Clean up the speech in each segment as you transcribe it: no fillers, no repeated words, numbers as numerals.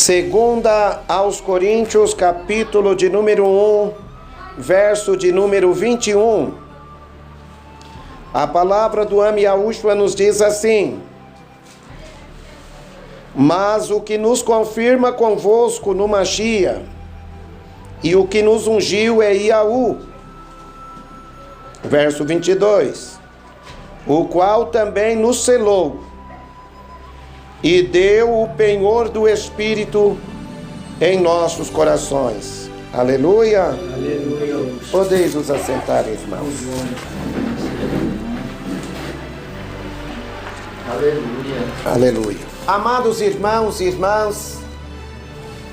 Segunda aos Coríntios, capítulo de número 1, verso de número 21. A palavra do Ami Yahushua nos diz assim: mas o que nos confirma convosco no Mashiach, e o que nos ungiu é Yahu. Verso 22. O qual também nos selou e deu o penhor do Espírito em nossos corações. Aleluia. Aleluia. Podeis vos assentar, irmãos. Aleluia. Aleluia. Amados irmãos e irmãs,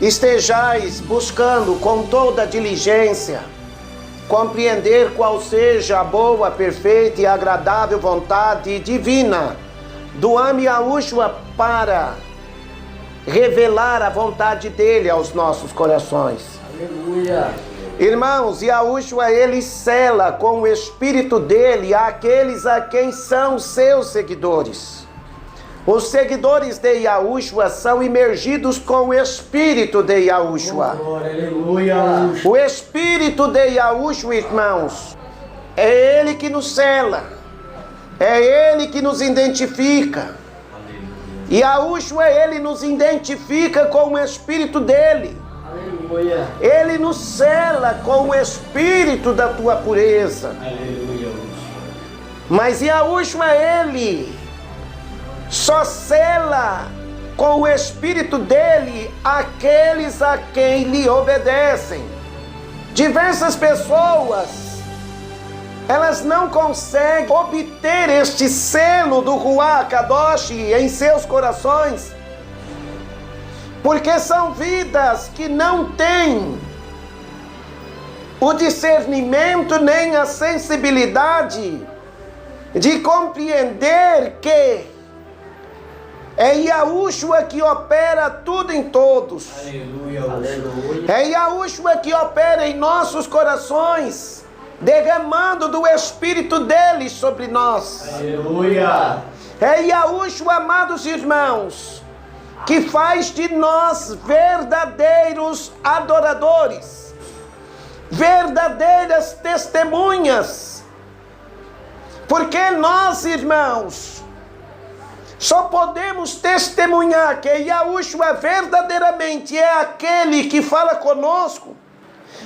estejais buscando com toda diligência compreender qual seja a boa, perfeita e agradável vontade divina do Ami Yahushua para revelar a vontade dele aos nossos corações. Aleluia. Irmãos, Yahushua, ele sela com o Espírito dele aqueles a quem são seus seguidores. Os seguidores de Yahushua são imergidos com o Espírito de Yahushua. Aleluia. O Espírito de Yahushua, irmãos, é ele que nos sela, é ele que nos identifica. E Yahushua, ele nos identifica com o Espírito dele. Aleluia. Ele nos sela com o Espírito da tua pureza. Aleluia. Mas Yahushua, ele só sela com o Espírito dele aqueles a quem lhe obedecem. Diversas pessoas, elas não conseguem obter este selo do Ruach Kadosh em seus corações, porque são vidas que não têm o discernimento nem a sensibilidade de compreender que é Yahushua que opera tudo em todos. Aleluia. Aleluia. É Yahushua que opera em nossos corações, derramando do Espírito dele sobre nós. Aleluia. É Yahushua, amados irmãos, que faz de nós verdadeiros adoradores, verdadeiras testemunhas. Porque nós, irmãos, só podemos testemunhar que Yahushua verdadeiramente é aquele que fala conosco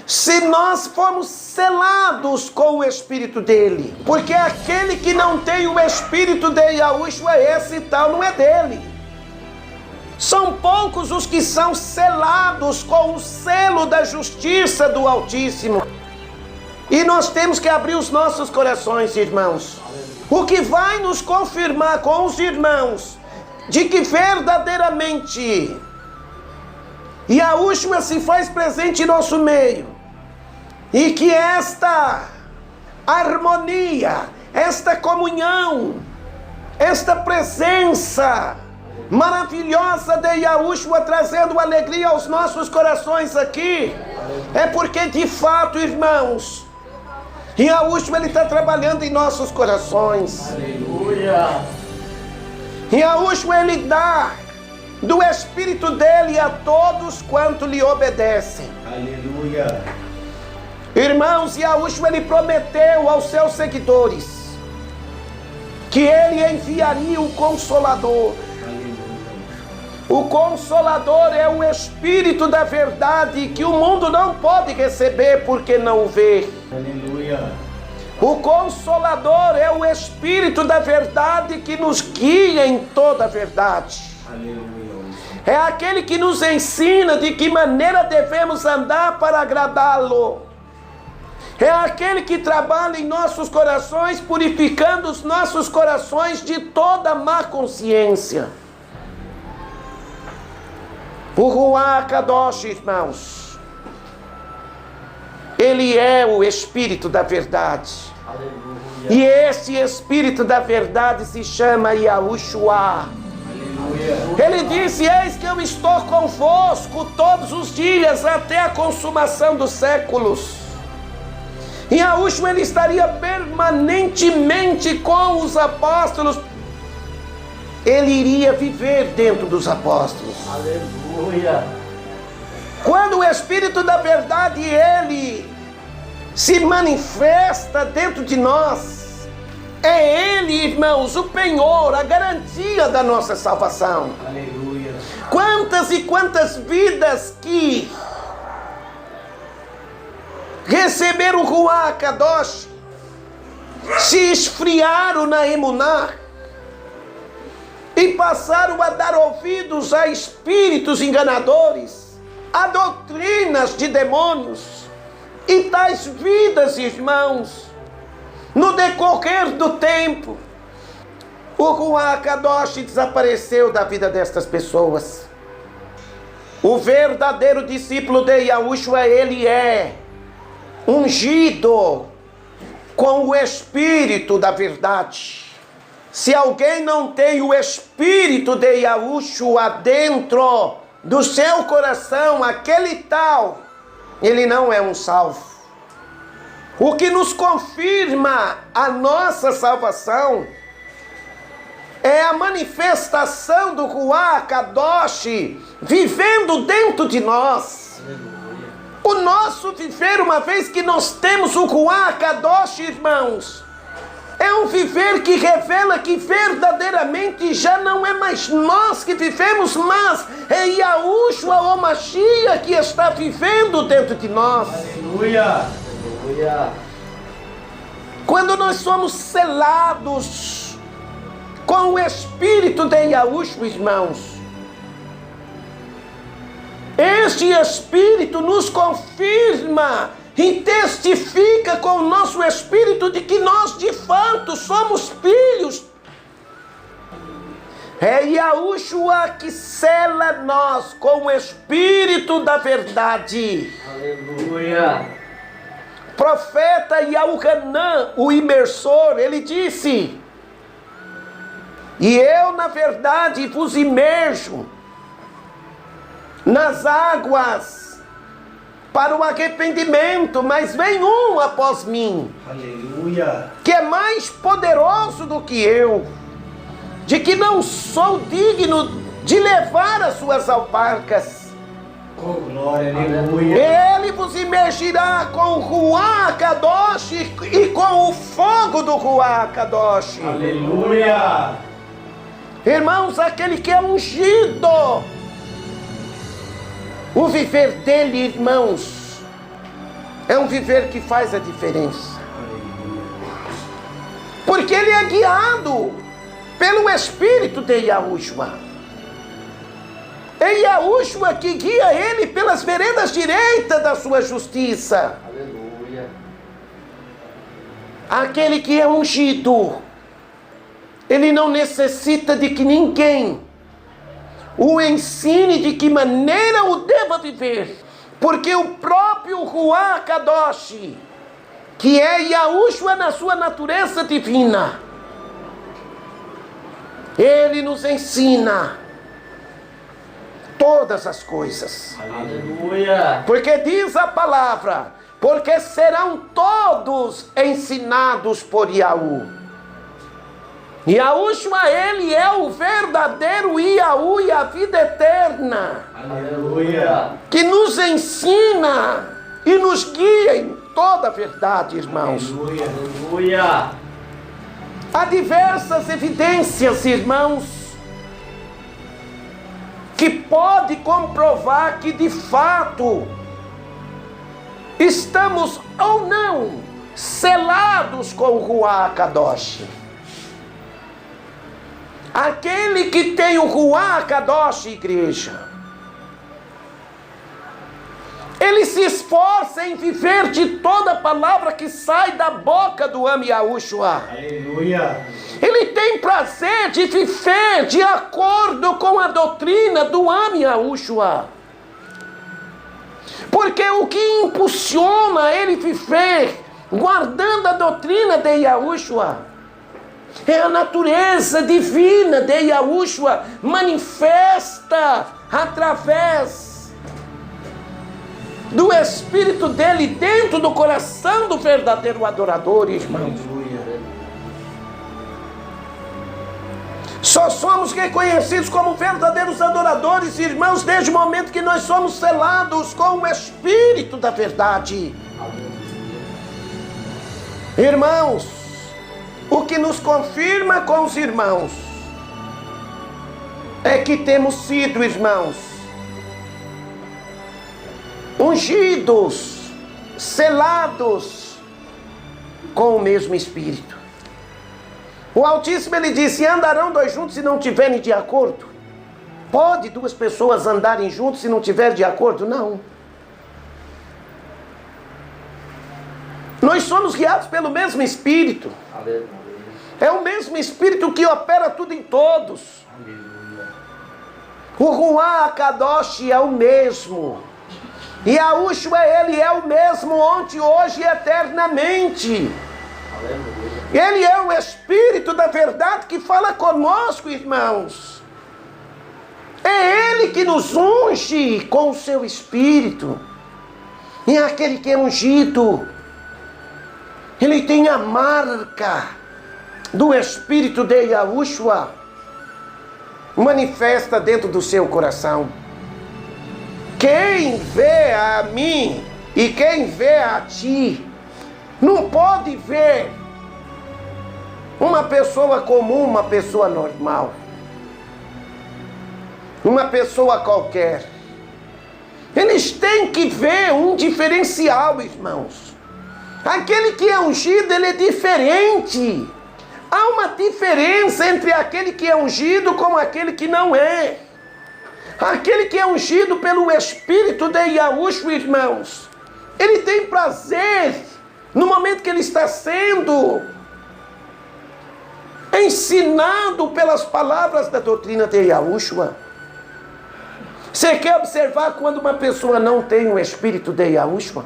se nós formos selados com o Espírito dele. Porque aquele que não tem o Espírito de Yahushua, esse tal não é dele. São poucos os que são selados com o selo da justiça do Altíssimo. E nós temos que abrir os nossos corações, irmãos. O que vai nos confirmar com os irmãos de que verdadeiramente Yahushua se faz presente em nosso meio e que esta harmonia, esta comunhão, esta presença maravilhosa de Yahushua trazendo alegria aos nossos corações aqui, é porque de fato, irmãos, Yahushua, ele está trabalhando em nossos corações. Aleluia. Yahushua, ele dá do Espírito dele a todos quanto lhe obedecem. Aleluia. Irmãos, Yahushua, ele prometeu aos seus seguidores que ele enviaria o Consolador. O Consolador é o Espírito da verdade que o mundo não pode receber porque não o vê. Aleluia. O Consolador é o Espírito da verdade que nos guia em toda a verdade. Aleluia. É aquele que nos ensina de que maneira devemos andar para agradá-lo. É aquele que trabalha em nossos corações, purificando os nossos corações de toda má consciência. O Ruach Kadosh, irmãos, ele é o Espírito da verdade. Aleluia. E esse Espírito da verdade se chama Yahushua. Aleluia. Ele disse: eis que eu estou convosco todos os dias até a consumação dos séculos. E Yahushua, ele estaria permanentemente com os apóstolos. Ele iria viver dentro dos apóstolos. Aleluia. Aleluia. Quando o Espírito da verdade, ele se manifesta dentro de nós, é ele, irmãos, o penhor, a garantia da nossa salvação. Aleluia. Quantas e quantas vidas que receberam o Ruach Kadosh, se esfriaram na emuná e passaram a dar ouvidos a espíritos enganadores, a doutrinas de demônios. E tais vidas, irmãos, no decorrer do tempo, o Ruach Kadosh desapareceu da vida destas pessoas. O verdadeiro discípulo de Yahushua, ele é ungido com o Espírito da verdade. Se alguém não tem o Espírito de Yahushua dentro do seu coração, aquele tal, ele não é um salvo. O que nos confirma a nossa salvação é a manifestação do Ruach Kadosh vivendo dentro de nós. O nosso viver, uma vez que nós temos o Ruach Kadosh, irmãos, é um viver que revela que verdadeiramente já não é mais nós que vivemos, mas é Yahushua o Mashiach que está vivendo dentro de nós. Aleluia. Aleluia. Quando nós somos selados com o Espírito de Yahushua, irmãos, este Espírito nos confirma e testifica com o nosso Espírito de que nós de fato somos filhos. É Yahushua que sela nós com o Espírito da verdade. Aleluia. Profeta Yahuanã, o imersor, ele disse: e eu, na verdade, vos imerjo nas águas para o arrependimento, mas vem um após mim, Aleluia. que é mais poderoso do que eu, de que não sou digno de levar as suas alparcas. Oh, glória, aleluia. Ele vos imergirá com o Ruach Kadosh e com o fogo do Ruach Kadosh. Aleluia. Irmãos, aquele que é ungido, o viver dele, irmãos, é um viver que faz a diferença. Porque ele é guiado pelo Espírito de Yahushua. É Yahushua que guia ele pelas veredas direitas da sua justiça. Aleluia. Aquele que é ungido, ele não necessita de que ninguém o ensine de que maneira o deva viver, porque o próprio Ruach Kadosh, que é Yahushua na sua natureza divina, ele nos ensina todas as coisas. Aleluia. Porque diz a palavra, porque serão todos ensinados por Yahu. Yahushua, ele é o verdadeiro Yahu e a vida eterna. Aleluia. Que nos ensina e nos guia em toda a verdade, irmãos. Aleluia. Aleluia. Há diversas evidências, irmãos, que pode comprovar que de fato estamos ou não selados com o Ruach Kadosh. Aquele que tem o Ruach Kadosh, igreja, ele se esforça em viver de toda palavra que sai da boca do Am Yahushua. Aleluia. Ele tem prazer de viver de acordo com a doutrina do Am Yahushua. Porque o que impulsiona ele viver guardando a doutrina de Yahushua é a natureza divina de Yahushua manifesta através do Espírito dele dentro do coração do verdadeiro adorador, irmãos. Aleluia. Só somos reconhecidos como verdadeiros adoradores, irmãos, desde o momento que nós somos selados com o Espírito da verdade. Irmãos, o que nos confirma com os irmãos é que temos sido, irmãos, ungidos, selados com o mesmo Espírito. O Altíssimo, ele disse: andarão dois juntos se não tiverem de acordo? Pode duas pessoas andarem juntos se não tiverem de acordo? Não. Nós somos guiados pelo mesmo Espírito. Aleluia. É o mesmo Espírito que opera tudo em todos. Aleluia. O Ruach Kadosh é o mesmo. E Yahushua, ele é o mesmo ontem, hoje e eternamente. Aleluia. Ele é o Espírito da verdade que fala conosco, irmãos. É Ele que nos unge com o seu Espírito. E aquele que é ungido, ele tem a marca do Espírito de Yahushua manifesta dentro do seu coração. Quem vê a mim e quem vê a ti, não pode ver uma pessoa comum, uma pessoa normal, uma pessoa qualquer. Eles têm que ver um diferencial, irmãos. Aquele que é ungido, ele é diferente. Há uma diferença entre aquele que é ungido com aquele que não é. Aquele que é ungido pelo Espírito de Yahushua, irmãos, ele tem prazer no momento que ele está sendo ensinado pelas palavras da doutrina de Yahushua. Você quer observar quando uma pessoa não tem o Espírito de Yahushua?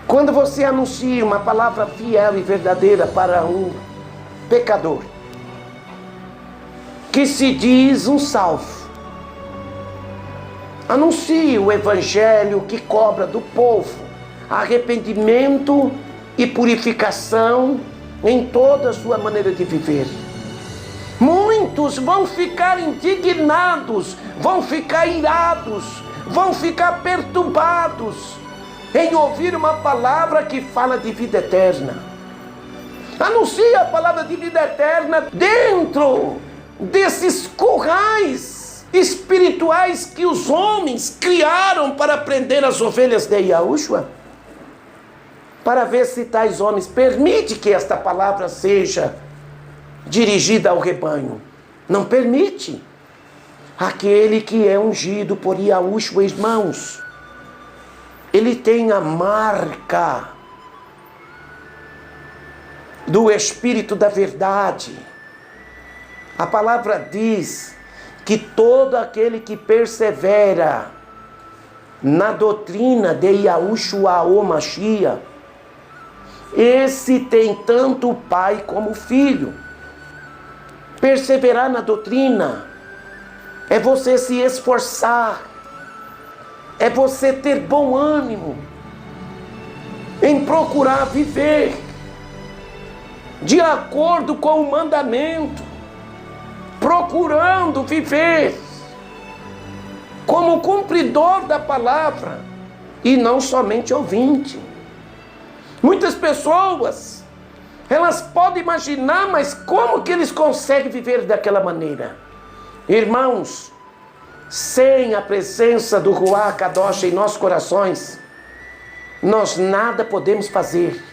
Quando você anuncia uma palavra fiel e verdadeira para um pecador, que se diz um salvo, anuncie o Evangelho que cobra do povo arrependimento e purificação em toda a sua maneira de viver. Muitos vão ficar indignados, vão ficar irados, vão ficar perturbados em ouvir uma palavra que fala de vida eterna. Anuncie a palavra de vida eterna dentro desses currais espirituais que os homens criaram para prender as ovelhas de Yahushua, para ver se tais homens permitem que esta palavra seja dirigida ao rebanho. Não permite. Aquele que é ungido por Yahushua, irmãos, ele tem a marca do Espírito da verdade. A palavra diz que todo aquele que persevera na doutrina de Yahushua o Mashiach, esse tem tanto o pai como o filho. Perseverar na doutrina é você se esforçar, é você ter bom ânimo em procurar viver de acordo com o mandamento, procurando viver como cumpridor da palavra e não somente ouvinte. Muitas pessoas, elas podem imaginar, mas como que eles conseguem viver daquela maneira? Irmãos, sem a presença do Ruach Kadosh em nossos corações, nós nada podemos fazer.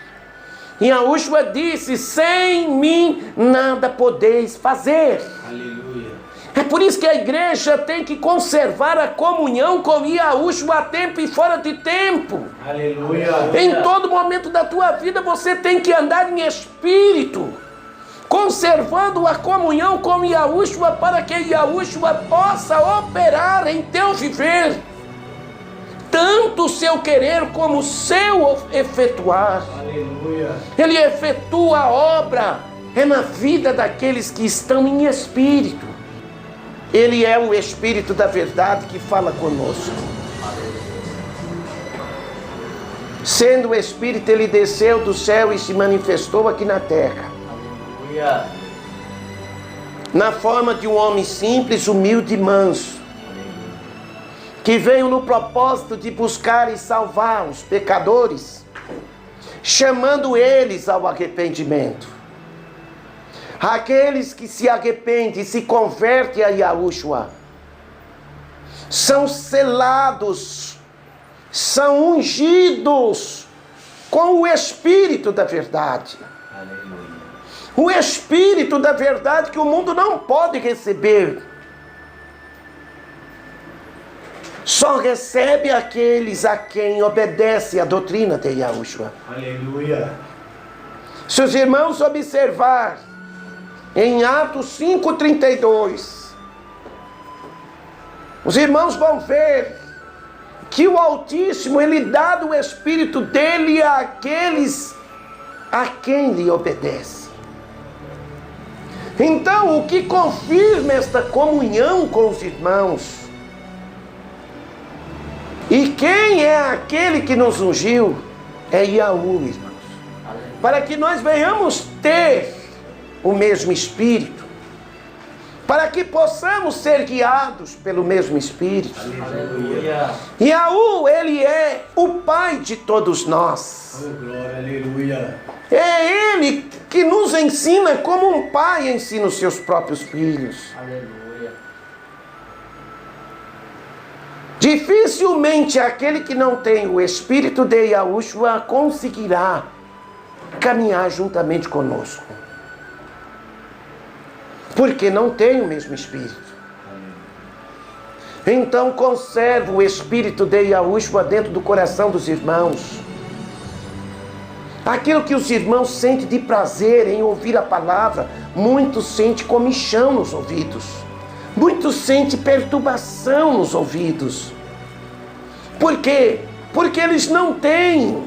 E Yahushua disse: sem mim nada podeis fazer. Aleluia. É por isso que a igreja tem que conservar a comunhão com Yahushua a tempo e fora de tempo. Aleluia. Em todo momento da tua vida você tem que andar em espírito, conservando a comunhão com Yahushua, para que Yahushua possa operar em teu viver, tanto o seu querer como o seu efetuar. Aleluia. Ele efetua a obra, é na vida daqueles que estão em espírito. Ele é o Espírito da verdade que fala conosco. Sendo o Espírito, ele desceu do céu e se manifestou aqui na terra. Aleluia. Na forma de um homem simples, humilde e manso, que veio no propósito de buscar e salvar os pecadores, chamando eles ao arrependimento. Aqueles que se arrependem e se convertem a Yahushua são selados, são ungidos com o Espírito da verdade. Aleluia. O Espírito da verdade que o mundo não pode receber. Só recebe aqueles a quem obedece a doutrina de Yahushua. Aleluia. Se os irmãos observar em Atos 5:32, os irmãos vão ver que o Altíssimo, Ele dá o Espírito dele àqueles a quem lhe obedece. Então, o que confirma esta comunhão com os irmãos? E quem é aquele que nos ungiu? É Yahu, irmãos. Para que nós venhamos ter o mesmo Espírito. Para que possamos ser guiados pelo mesmo Espírito. Aleluia. Yahu, Ele é o Pai de todos nós. Oh, glória, aleluia. É Ele que nos ensina como um pai ensina os seus próprios filhos. Aleluia. Dificilmente aquele que não tem o Espírito de Yahushua conseguirá caminhar juntamente conosco. Porque não tem o mesmo Espírito. Então conserva o Espírito de Yahushua dentro do coração dos irmãos. Aquilo que os irmãos sentem de prazer em ouvir a palavra, muitos sentem comichão nos ouvidos. Muitos sentem perturbação nos ouvidos. Por quê? Porque eles não têm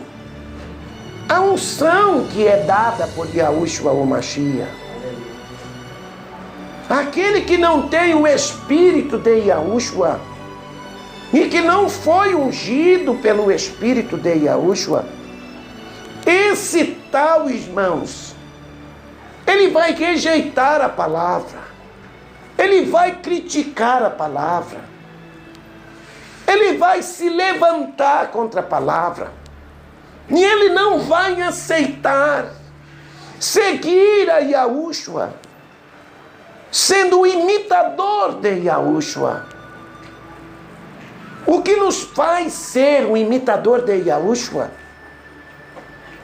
a unção que é dada por Yahushua o Mashiach. Aquele que não tem o Espírito de Yahushua e que não foi ungido pelo Espírito de Yahushua, esse tal, irmãos, ele vai rejeitar a palavra, ele vai criticar a palavra, ele vai se levantar contra a palavra, e ele não vai aceitar seguir a Yahushua, sendo o imitador de Yahushua. O que nos faz ser um imitador de Yahushua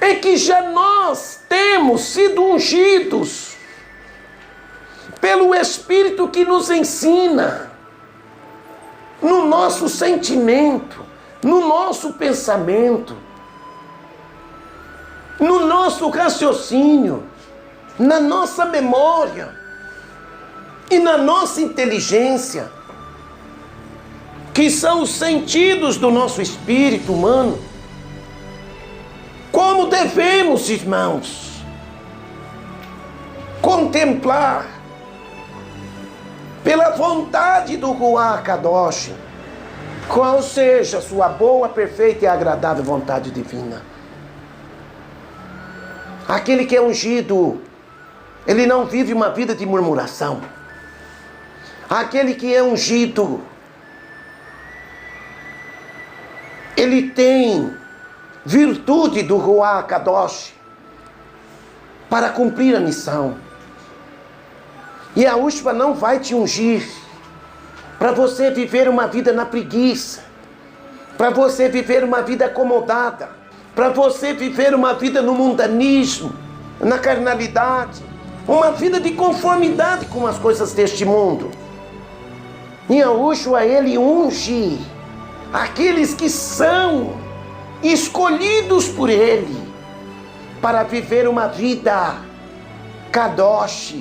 é que já nós temos sido ungidos pelo Espírito que nos ensina no nosso sentimento, no nosso pensamento, no nosso raciocínio, na nossa memória e na nossa inteligência, que são os sentidos do nosso espírito humano. Como devemos, irmãos, contemplar pela vontade do Ruach Kadosh, qual seja a sua boa, perfeita e agradável vontade divina. Aquele que é ungido, ele não vive uma vida de murmuração. Aquele que é ungido, ele tem virtude do Ruach Kadosh para cumprir a missão. E a Yahushua não vai te ungir para você viver uma vida na preguiça, para você viver uma vida acomodada, para você viver uma vida no mundanismo, na carnalidade, uma vida de conformidade com as coisas deste mundo. E Yahushua, ele unge aqueles que são escolhidos por ele para viver uma vida Kadosh.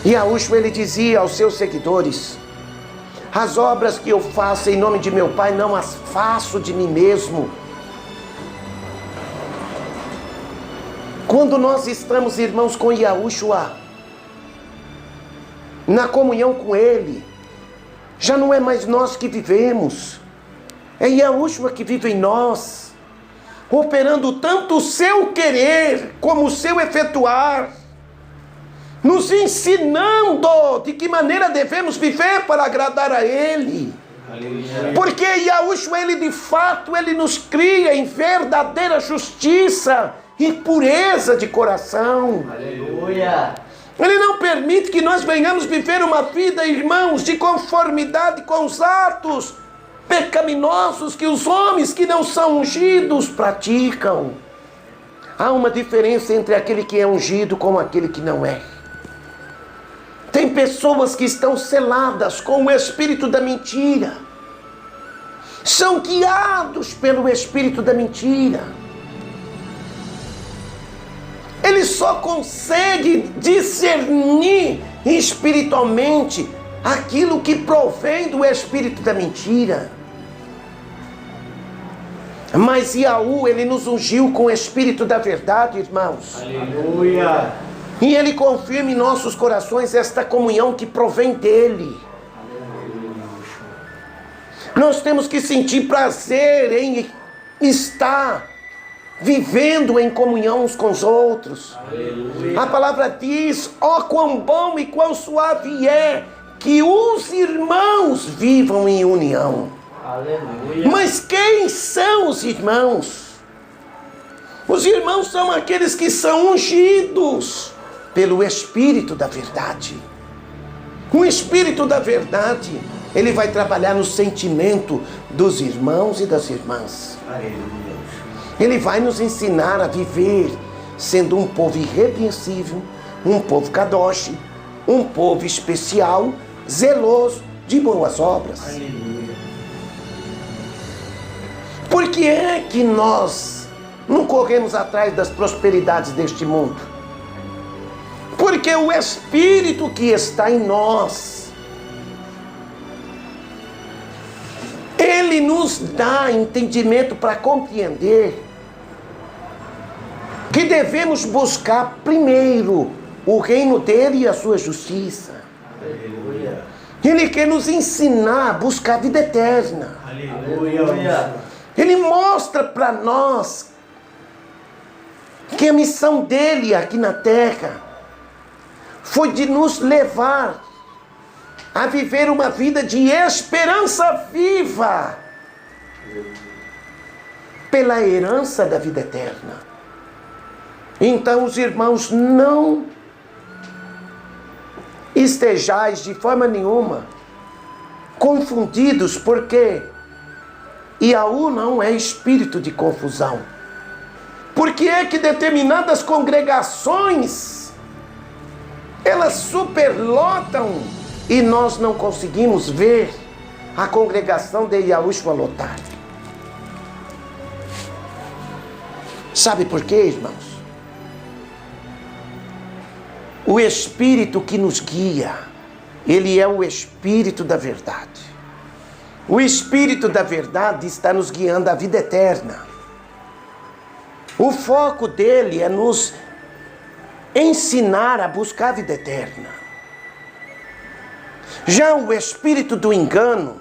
E Yahushua, ele dizia aos seus seguidores: as obras que eu faço em nome de meu Pai, não as faço de mim mesmo. Quando nós estamos, irmãos, com Yahushua, na comunhão com ele, já não é mais nós que vivemos, é Yahushua que vive em nós. operando tanto o seu querer como o seu efetuar, nos ensinando de que maneira devemos viver para agradar a Ele. Aleluia. Porque Yahushua, Ele de fato, Ele nos cria em verdadeira justiça e pureza de coração. Aleluia. Ele não permite que nós venhamos viver uma vida, irmãos, de conformidade com os atos pecaminosos que os homens que não são ungidos praticam. Há uma diferença entre aquele que é ungido com aquele que não é. Tem pessoas que estão seladas com o espírito da mentira. São guiados pelo espírito da mentira. Ele só consegue discernir espiritualmente aquilo que provém do espírito da mentira. Mas Yahu, Ele nos ungiu com o espírito da verdade, irmãos. Aleluia. E Ele confirma em nossos corações esta comunhão que provém dEle. Nós temos que sentir prazer em estar vivendo em comunhão uns com os outros. Aleluia. A palavra diz: ó, quão bom e quão suave é que os irmãos vivam em união. Aleluia. Mas quem são os irmãos? Os irmãos são aqueles que são ungidos pelo Espírito da verdade. O Espírito da verdade, ele vai trabalhar no sentimento dos irmãos e das irmãs. Aleluia. Ele vai nos ensinar a viver sendo um povo irrepreensível, um povo kadosh, um povo especial, zeloso de boas obras. Aleluia. Por que é que nós não corremos atrás das prosperidades deste mundo? Porque o Espírito que está em nós, Ele nos dá entendimento para compreender que devemos buscar primeiro o reino dEle e a sua justiça. Aleluia. Ele quer nos ensinar a buscar a vida eterna. Aleluia. Ele mostra para nós que a missão dele aqui na terra foi de nos levar a viver uma vida de esperança viva pela herança da vida eterna. Então, os irmãos, não estejais de forma nenhuma confundidos, porque Yahu não é espírito de confusão. Por que é que determinadas congregações elas superlotam e nós não conseguimos ver a congregação de Yahushua lotar? Sabe por quê, irmãos? O Espírito que nos guia, ele é o Espírito da verdade. O Espírito da verdade está nos guiando à vida eterna. O foco dele é nos ensinar a buscar a vida eterna. Já o espírito do engano,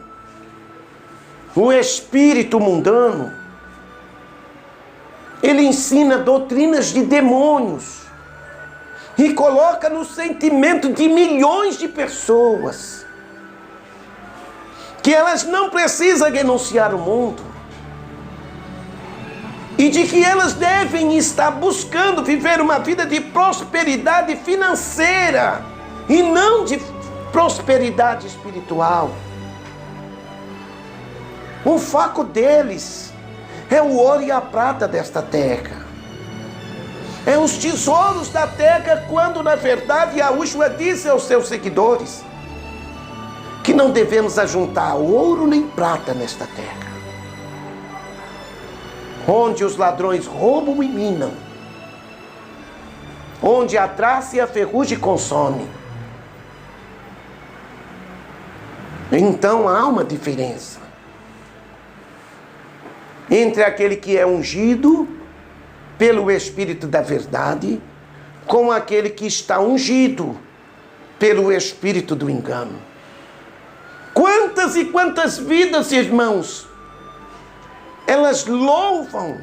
o espírito mundano, ele ensina doutrinas de demônios e coloca no sentimento de milhões de pessoas que elas não precisam renunciar o mundo e de que elas devem estar buscando viver uma vida de prosperidade financeira e não de prosperidade espiritual. O foco deles é o ouro e a prata desta terra. É os tesouros da terra, quando na verdade Yahushua disse aos seus seguidores que não devemos ajuntar ouro nem prata nesta terra, onde os ladrões roubam e minam, onde a traça e a ferrugem consomem. Então há uma diferença entre aquele que é ungido pelo Espírito da verdade com aquele que está ungido pelo Espírito do engano. Quantas e quantas vidas, irmãos, elas louvam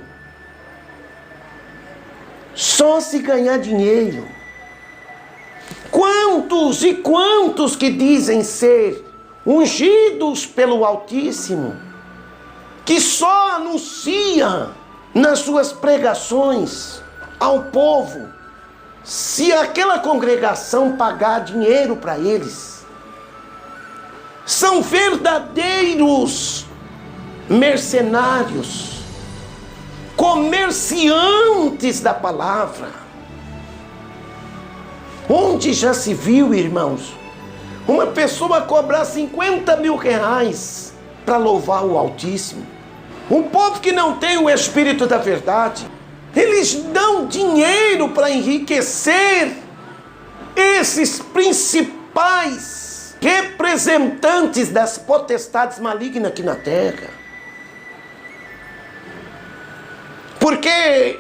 Só se ganhar dinheiro. Quantos e quantos que dizem ser ungidos pelo Altíssimo, que só anuncia nas suas pregações ao povo, se aquela congregação pagar dinheiro para eles. São verdadeiros mercenários, comerciantes da palavra. Onde já se viu, irmãos, uma pessoa cobrar 50 mil reais para louvar o Altíssimo? Um povo que não tem o Espírito da verdade, eles dão dinheiro para enriquecer esses principais representantes das potestades malignas aqui na terra. Porque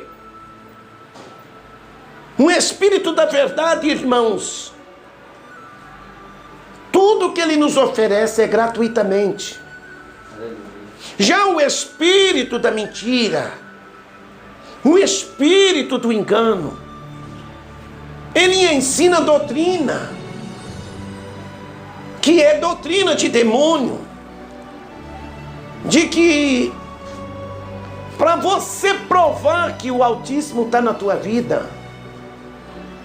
o Espírito da verdade, irmãos, tudo que ele nos oferece é gratuitamente. Já o espírito da mentira, o espírito do engano, ele ensina doutrina, que é doutrina de demônio, de que para você provar que o Altíssimo está na tua vida,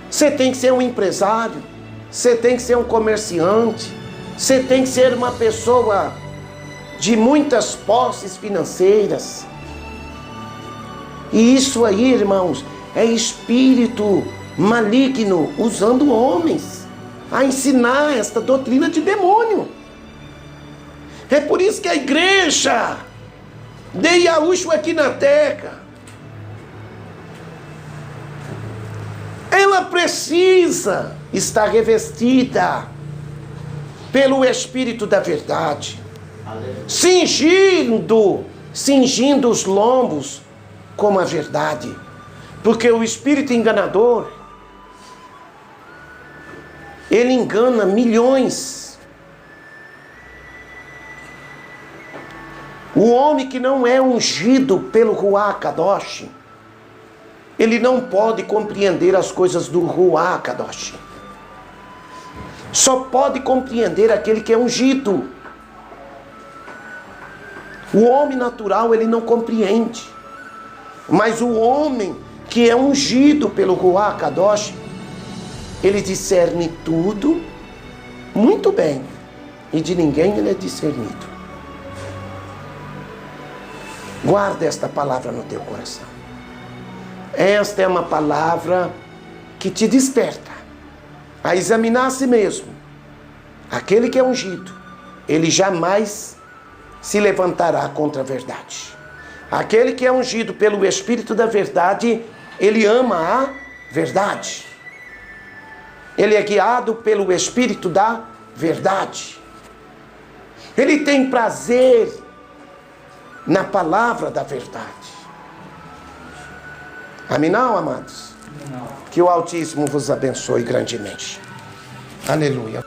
você tem que ser um empresário, você tem que ser um comerciante, você tem que ser uma pessoa de muitas posses financeiras. E isso aí, irmãos, é espírito maligno usando homens a ensinar esta doutrina de demônio. É por isso que a igreja de Yahushua aqui na terra, ela precisa estar revestida pelo Espírito da verdade, cingindo os lombos com a verdade, porque o espírito enganador, ele engana milhões. O homem que não é ungido pelo Ruach Kadosh, ele não pode compreender as coisas do Ruach Kadosh. Só pode compreender aquele que é ungido. O homem natural, ele não compreende. Mas o homem que é ungido pelo Ruach Kadosh, ele discerne tudo muito bem. E de ninguém ele é discernido. Guarda esta palavra no teu coração. Esta é uma palavra que te desperta a examinar a si mesmo. Aquele que é ungido, ele jamais se levantará contra a verdade. Aquele que é ungido pelo Espírito da verdade, ele ama a verdade. Ele é guiado pelo Espírito da verdade. Ele tem prazer na palavra da verdade. Amém, não, amados? Que o Altíssimo vos abençoe grandemente. Aleluia.